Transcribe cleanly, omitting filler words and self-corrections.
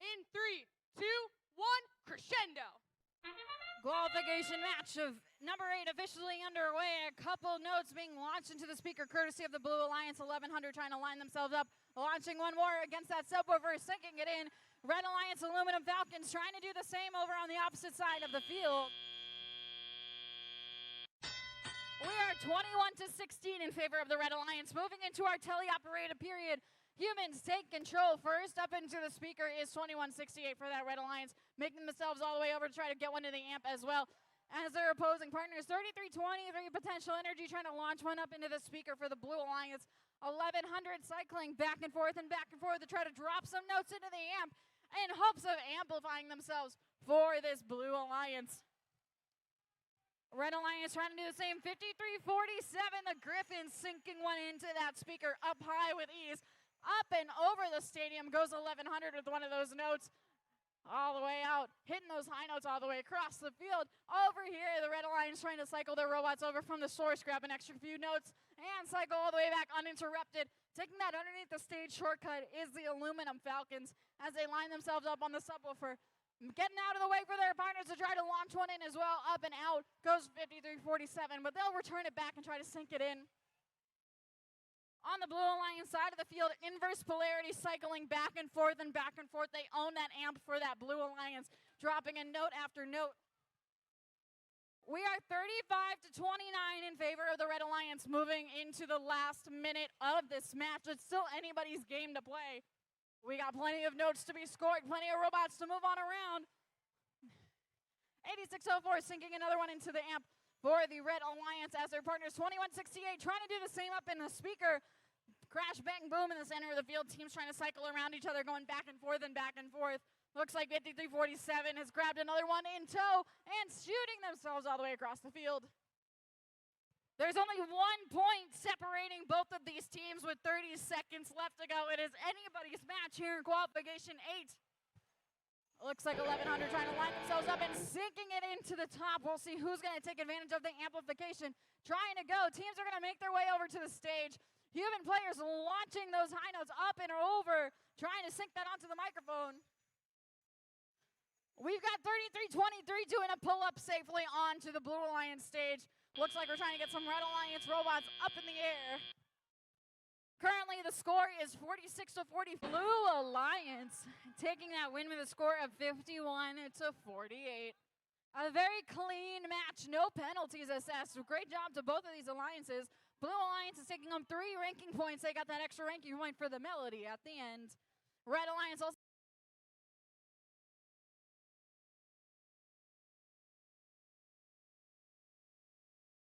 in 3, 2, 1, crescendo. Qualification match of number 8 officially underway. A couple notes being launched into the speaker courtesy of the Blue Alliance 1100 trying to line themselves up. Launching one more against that subwoofer, sinking it in. Red Alliance Aluminum Falcons trying to do the same over on the opposite side of the field. We are 21-16 in favor of the Red Alliance. Moving into our teleoperated period. Humans take control. First up into the speaker is 21-68 for that Red Alliance, making themselves all the way over to try to get one to the amp as well as their opposing partners. 33-23 potential energy trying to launch one up into the speaker for the Blue Alliance. 1100 cycling back and forth to try to drop some notes into the amp in hopes of amplifying themselves for this Blue Alliance. Red Alliance trying to do the same. 53-47, the Griffins sinking one into that speaker up high with ease. Up and over the stadium goes 1100 with one of those notes. All the way out, hitting those high notes all the way across the field. Over here, the Red Alliance trying to cycle their robots over from the source, grab an extra few notes, and cycle all the way back uninterrupted. Taking that underneath the stage shortcut is the Aluminum Falcons as they line themselves up on the subwoofer. Getting out of the way for their partners to try to launch one in as well. Up and out goes 53-47, but they'll return it back and try to sink it in. On the Blue Alliance side of the field, inverse polarity cycling back and forth. They own that amp for that Blue Alliance, dropping a note after note. We are 35-29 in favor of the Red Alliance, moving into the last minute of this match. It's still anybody's game to play. We got plenty of notes to be scored, plenty of robots to move on around. 8604 sinking another one into the amp for the Red Alliance as their partners. 2168 trying to do the same up in the speaker. Crash, bang, boom in the center of the field. Teams trying to cycle around each other, going back and forth. Looks like 5347 has grabbed another one in tow and shooting themselves all the way across the field. There's only 1 point separating both of these teams with 30 seconds left to go. It is anybody's match here in Qualification 8. Looks like 1100 trying to line themselves up and sinking it into the top. We'll see who's going to take advantage of the amplification. Trying to go. Teams are going to make their way over to the stage. Human players launching those high notes up and over, trying to sink that onto the microphone. We've got 33-23 doing a pull-up safely onto the Blue Alliance stage. Looks like we're trying to get some Red Alliance robots up in the air. Currently, the score is 46-40. Blue Alliance taking that win with a score of 51-48. A very clean match, no penalties assessed. Great job to both of these alliances. Blue Alliance is taking home 3 ranking points. They got that extra ranking point for the melody at the end. Red Alliance also